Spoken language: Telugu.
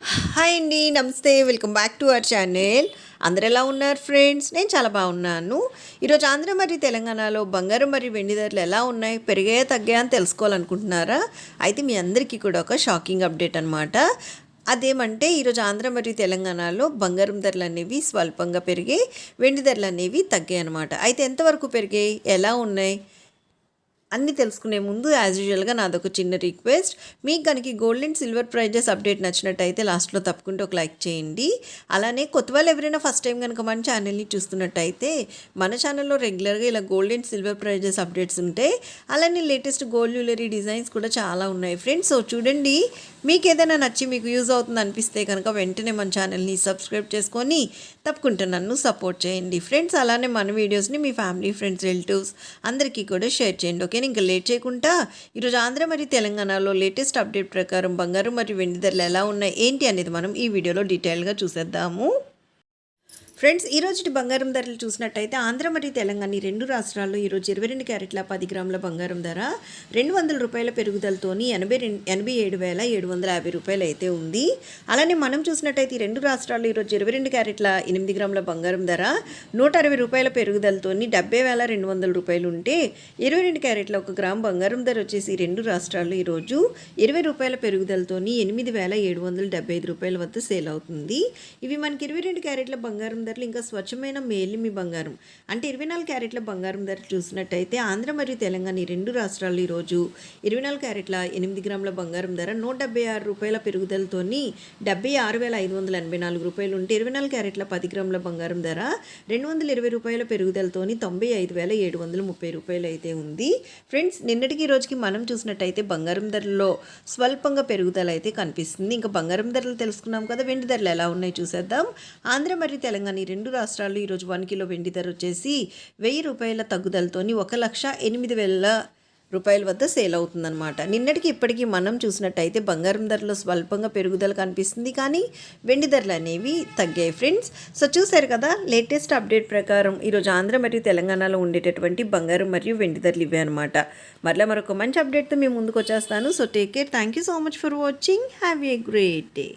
హాయ్ అండి, నమస్తే. Welcome back to our channel. అందరు ఎలా ఉన్నారు ఫ్రెండ్స్? నేను చాలా బాగున్నాను. ఈరోజు ఆంధ్ర మరియు తెలంగాణలో బంగారం మరియు వెండి ధరలు ఎలా ఉన్నాయి, పెరిగాయా తగ్గాయా అని తెలుసుకోవాలనుకుంటున్నారా? అయితే మీ అందరికీ కూడా ఒక షాకింగ్ అప్డేట్ అనమాట. అదేమంటే ఈరోజు ఆంధ్ర మరియు తెలంగాణలో బంగారం ధరలు అనేవి స్వల్పంగా పెరిగాయి, వెండి ధరలు అనేవి తగ్గాయి అనమాట. అయితే ఎంతవరకు పెరిగాయి, ఎలా ఉన్నాయి అన్నీ తెలుసుకునే ముందు యాజ్ యూజువల్గా నాదొక చిన్న రిక్వెస్ట్. మీకు కనుక gold and silver prizes update నచ్చినట్టయితే లాస్ట్లో తప్పకుండా ఒక లైక్ చేయండి. అలానే కొత్త వాళ్ళు ఎవరైనా ఫస్ట్ టైం కనుక మన ఛానల్ని చూస్తున్నట్టయితే మన ఛానల్లో రెగ్యులర్గా ఇలా gold and silver prizes updates ఉంటాయి. అలానే లేటెస్ట్ గోల్డ్ జ్యువెలరీ డిజైన్స్ కూడా చాలా ఉన్నాయి ఫ్రెండ్స్. సో చూడండి, మీకు ఏదైనా నచ్చి మీకు యూజ్ అవుతుంది అనిపిస్తే కనుక వెంటనే మన ఛానల్ని సబ్స్క్రైబ్ చేసుకొని తప్పకుండా నన్ను సపోర్ట్ చేయండి ఫ్రెండ్స్. అలానే మన వీడియోస్ని మీ ఫ్యామిలీ, ఫ్రెండ్స్, రిలేటివ్స్ అందరికీ కూడా షేర్ చేయండి. ఓకే, ఇంకా లేట్ చేయకుండా ఈరోజు ఆంధ్ర మరియు తెలంగాణలో లేటెస్ట్ అప్డేట్ ప్రకారం బంగారం మరియు వెండి ధరలు ఎలా ఉన్నాయి ఏంటి అనేది మనం ఈ వీడియోలో డీటెయిల్గా చూసేద్దాము. ఫ్రెండ్స్, ఈరోజు బంగారం ధరలు చూసినట్టయితే ఆంధ్ర మరియు తెలంగాణ ఈ రెండు రాష్ట్రాల్లో ఈరోజు 22 క్యారెట్ల 10 గ్రాముల బంగారం ధర 200 రూపాయల పెరుగుదలతోని 87,750 రూపాయలు అయితే ఉంది. అలానే మనం చూసినట్టయితే ఈ రెండు రాష్ట్రాల్లో ఈరోజు 22 క్యారెట్ల 8 గ్రాముల బంగారం ధర 160 రూపాయల పెరుగుదలతోని 70,200 రూపాయలు ఉంటే 22 క్యారెట్ల 1 గ్రామ్ బంగారం ధర వచ్చేసి ఈ రెండు రాష్ట్రాల్లో ఈరోజు 20 రూపాయల పెరుగుదలతోని 8,775 రూపాయల వద్ద సేల్ అవుతుంది. ఇవి మనకి 22 క్యారెట్ల బంగారం ధరలు. ఇంకా స్వచ్ఛమైన మేలిమి బంగారం అంటే 24 క్యారెట్ల బంగారం ధర చూసినట్టయితే ఆంధ్ర మరియు తెలంగాణ ఈ రెండు రాష్ట్రాల్లో ఈరోజు 24 క్యారెట్ల 8 గ్రాముల బంగారం ధర 176 రూపాయల పెరుగుదలతోని 76,584 రూపాయలు ఉంటే 24 క్యారెట్ల 10 గ్రాముల బంగారం ధర 220 రూపాయల పెరుగుదలతోని 95,730 రూపాయలు అయితే ఉంది. ఫ్రెండ్స్, నిన్నటికి ఈ రోజుకి మనం చూసినట్టయితే బంగారం ధరల్లో స్వల్పంగా పెరుగుదల అయితే కనిపిస్తుంది. ఇంకా బంగారం ధరలు తెలుసుకున్నాం కదా, వెండి ధరలు ఎలా ఉన్నాయి చూసేద్దాం. ఆంధ్ర మరియు తెలంగాణ ఈ రెండు రాష్ట్రాల్లో ఈరోజు 1 కిలో వెండి ధర వచ్చేసి 1000 రూపాయల తగ్గుదలతోని 1,08,000 రూపాయల వద్ద సేల్ అవుతుందన్నమాట. నిన్నటికి ఇప్పటికీ మనం చూసినట్టయితే బంగారం ధరలో స్వల్పంగా పెరుగుదల కనిపిస్తుంది, కానీ వెండి ధరలు అనేవి తగ్గాయి ఫ్రెండ్స్. సో చూసారు కదా, లేటెస్ట్ అప్డేట్ ప్రకారం ఈరోజు ఆంధ్ర మరియు తెలంగాణలో ఉండేటటువంటి బంగారం మరియు వెండి ధరలు ఇవే అనమాట. మరొక మంచి అప్డేట్తో మేము ముందుకు వచ్చేస్తాను. So take care. Thank you so much for watching. Have a great day.